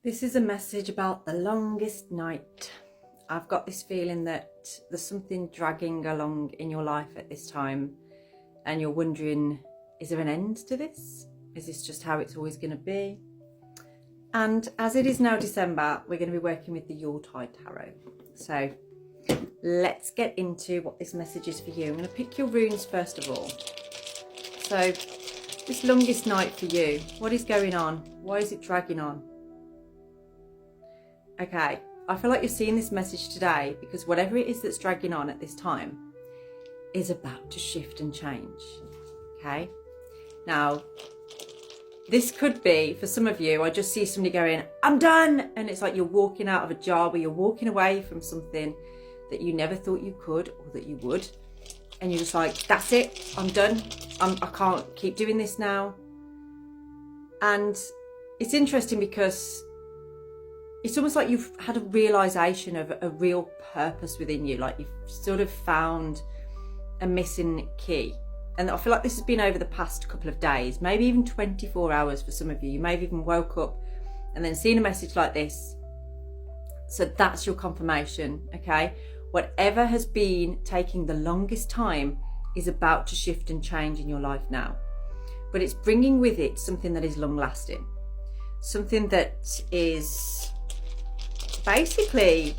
This is a message about the longest night. I've got this feeling that there's something dragging along in your life at this time and you're wondering, is there an end to this? Is this just how it's always going to be? And as it is now December, we're going to be working with the Yuletide Tarot. So let's get into what this message is for you. I'm going to pick your runes first of all. So this longest night for you, what is going on? Why is it dragging on? Okay, I feel like you're seeing this message today because whatever it is that's dragging on at this time is about to shift and change. Okay, now this could be, for some of you, I just see somebody going, I'm done. And it's like you're walking out of a job or you're walking away from something that you never thought you could or that you would. And you're just like, that's it, I'm done. I can't keep doing this now. And it's interesting because it's almost like you've had a realization of a real purpose within you. Like you've sort of found a missing key. And I feel like this has been over the past couple of days, maybe even 24 hours for some of you. You may have even woke up and then seen a message like this. So that's your confirmation, okay? Whatever has been taking the longest time is about to shift and change in your life now. But it's bringing with it something that is long lasting. Something that is basically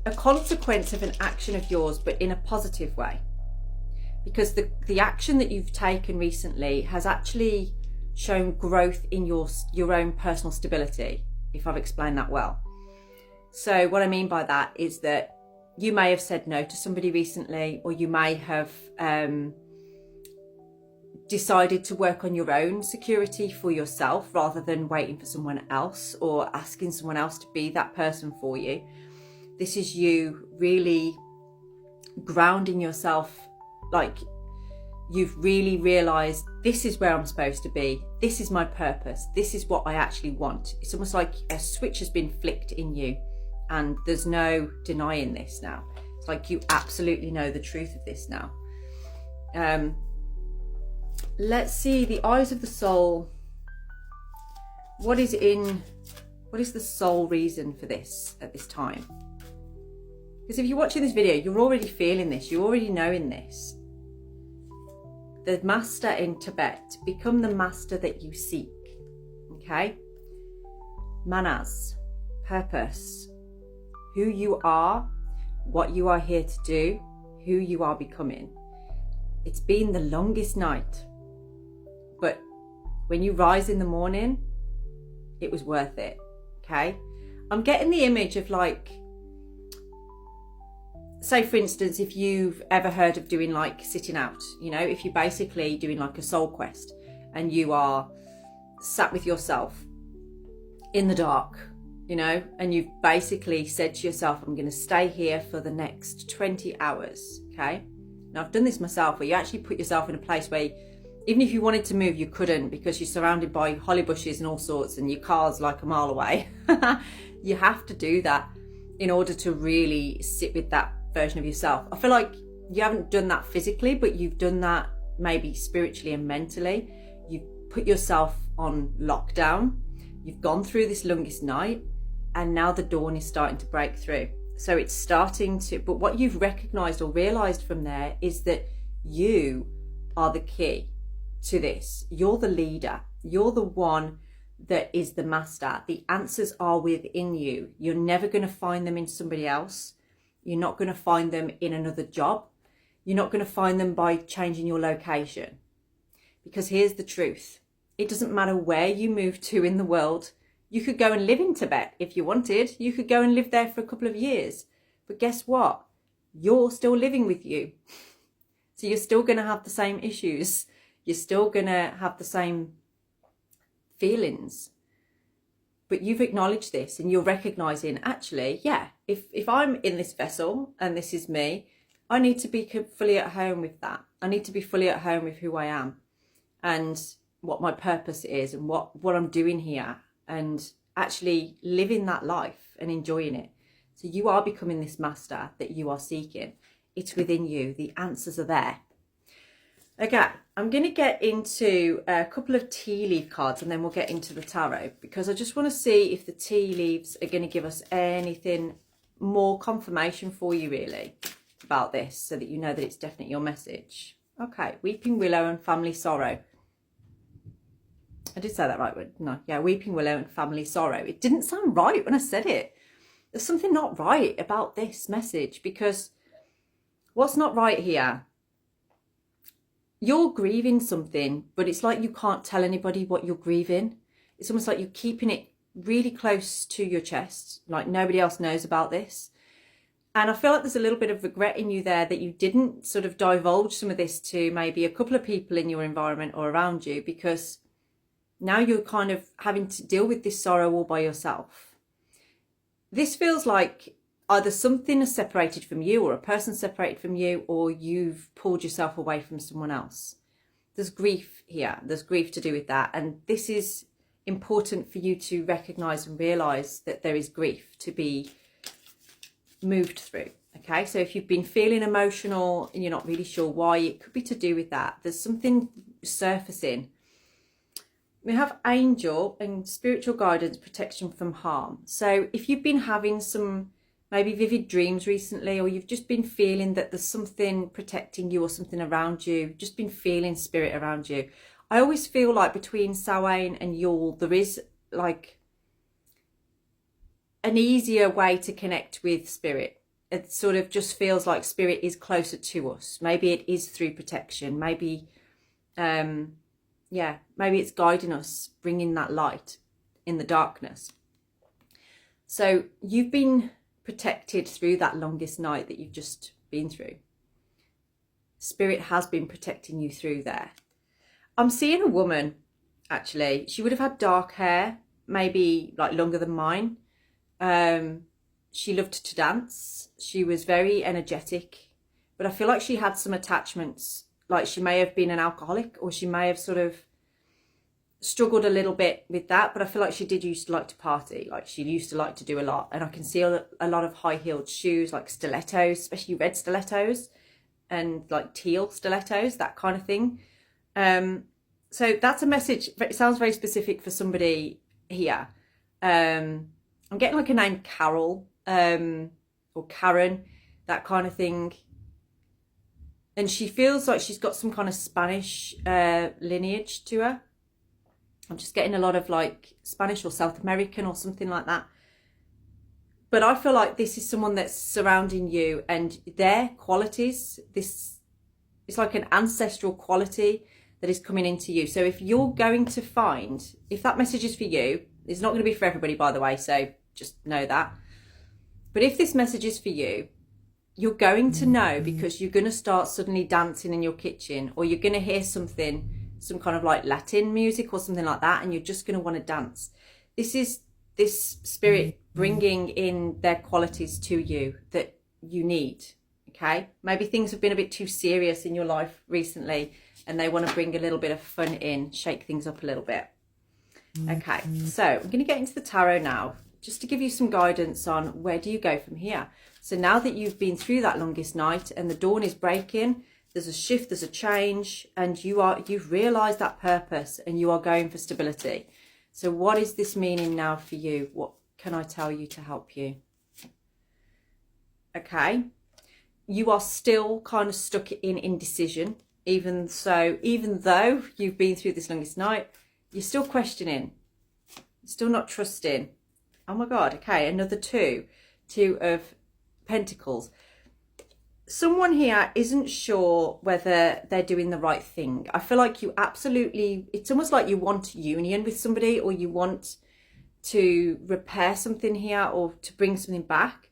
a consequence of an action of yours, but in a positive way. Because the action that you've taken recently has actually shown growth in your own personal stability, if I've explained that well. So what I mean by that is that you may have said no to somebody recently, or you may have decided to work on your own security for yourself rather than waiting for someone else or asking someone else to be that person for you. This is you really grounding yourself, like you've really realized this is where I'm supposed to be. This is my purpose. This is what I actually want. It's almost like a switch has been flicked in you and there's no denying this now. It's like you absolutely know the truth of this now. Let's see, the eyes of the soul. What is the sole reason for this at this time? Because if you're watching this video, you're already feeling this, you're already knowing this. The master in Tibet, become the master that you seek. Okay? Manas, purpose, who you are, what you are here to do, who you are becoming. It's been the longest night. But when you rise in the morning, it was worth it, okay? I'm getting the image of like, say for instance, if you've ever heard of doing like sitting out, you know, if you're basically doing like a soul quest and you are sat with yourself in the dark, you know, and you've basically said to yourself, I'm going to stay here for the next 20 hours, okay? Now I've done this myself, where you actually put yourself in a place where even if you wanted to move, you couldn't because you're surrounded by holly bushes and all sorts and your car's like a mile away. You have to do that in order to really sit with that version of yourself. I feel like you haven't done that physically, but you've done that maybe spiritually and mentally. You've put yourself on lockdown. You've gone through this longest night and now the dawn is starting to break through. So it's starting to, but what you've recognized or realized from there is that you are the key to this. You're the leader. You're the one that is the master. The answers are within you. You're never going to find them in somebody else. You're not going to find them in another job. You're not going to find them by changing your location. Because here's the truth. It doesn't matter where you move to in the world. You could go and live in Tibet if you wanted. You could go and live there for a couple of years. But guess what? You're still living with you. So you're still going to have the same issues. You're still going to have the same feelings. But you've acknowledged this and you're recognizing, actually, yeah, if I'm in this vessel and this is me, I need to be fully at home with that. I need to be fully at home with who I am and what my purpose is and what I'm doing here, and actually living that life and enjoying it. So you are becoming this master that you are seeking. It's within you. The answers are there. Okay, I'm going to get into a couple of tea leaf cards and then we'll get into the tarot, because I just want to see if the tea leaves are going to give us anything more confirmation for you really about this, so that you know that it's definitely your message. Okay, Weeping Willow and Family Sorrow. I did say that right, but no, yeah, Weeping Willow and Family Sorrow. It didn't sound right when I said it. There's something not right about this message, because what's not right here? You're grieving something, but it's like you can't tell anybody what you're grieving. It's almost like you're keeping it really close to your chest, like nobody else knows about this. And I feel like there's a little bit of regret in you there that you didn't sort of divulge some of this to maybe a couple of people in your environment or around you, because now you're kind of having to deal with this sorrow all by yourself. This feels like either something is separated from you, or a person separated from you, or you've pulled yourself away from someone else. There's grief here. There's grief to do with that. And this is important for you to recognize and realize that there is grief to be moved through. Okay, so if you've been feeling emotional and you're not really sure why, it could be to do with that. There's something surfacing. We have angel and spiritual guidance, protection from harm. So if you've been having some maybe vivid dreams recently, or you've just been feeling that there's something protecting you or something around you, just been feeling spirit around you. I always feel like between Samhain and Yule, there is like an easier way to connect with spirit. It sort of just feels like spirit is closer to us. Maybe it is through protection. Maybe, yeah, maybe it's guiding us, bringing that light in the darkness. So you've been protected through that longest night that you've just been through. Spirit has been protecting you through there. I'm seeing a woman, actually. She would have had dark hair, maybe like longer than mine. She loved to dance. She was very energetic, but I feel like she had some attachments. Like she may have been an alcoholic, or she may have sort of struggled a little bit with that, but I feel like she did used to like to party. Like she used to like to do a lot, and I can see a lot of high-heeled shoes, like stilettos, especially red stilettos and like teal stilettos, that kind of thing. So that's a message. It sounds very specific for somebody here. I'm getting like a name Carol, or Karen, that kind of thing. And she feels like she's got some kind of Spanish lineage to her. I'm just getting a lot of like Spanish or South American or something like that. But I feel like this is someone that's surrounding you, and their qualities, this is like an ancestral quality that is coming into you. So if you're going to find, if that message is for you, it's not going to be for everybody, by the way, so just know that. But if this message is for you, you're going to know, because you're going to start suddenly dancing in your kitchen, or you're going to hear something, some kind of like Latin music or something like that, and you're just going to want to dance. This is this spirit bringing in their qualities to you that you need. Okay, maybe things have been a bit too serious in your life recently, and they want to bring a little bit of fun in, shake things up a little bit. Okay, so I'm going to get into the tarot now, just to give you some guidance on where do you go from here. So now that you've been through that longest night and the dawn is breaking, there's a shift, there's a change, and you've realised that purpose and you are going for stability. So what is this meaning now for you? What can I tell you to help you? Okay, you are still kind of stuck in indecision, even though you've been through this longest night, you're still questioning, you're still not trusting. Oh my God, okay, another two of Pentacles. Someone here isn't sure whether they're doing the right thing. I feel like you absolutely, it's almost like you want union with somebody, or you want to repair something here, or to bring something back.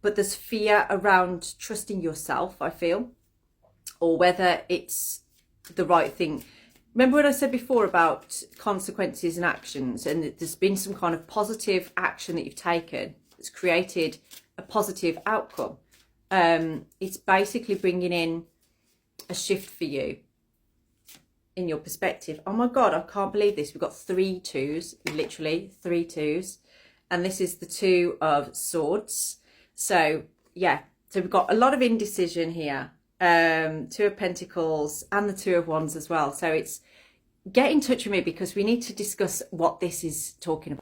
But there's fear around trusting yourself, I feel, or whether it's the right thing. Remember what I said before about consequences and actions, and there's been some kind of positive action that you've taken that's created a positive outcome. It's basically bringing in a shift for you in your perspective. Oh my God, I can't believe this. We've got 3 2s, literally 3 2s. And this is the 2 of Swords. So yeah, so we've got a lot of indecision here. Two of Pentacles, and the Two of Wands as well. So it's get in touch with me because we need to discuss what this is talking about.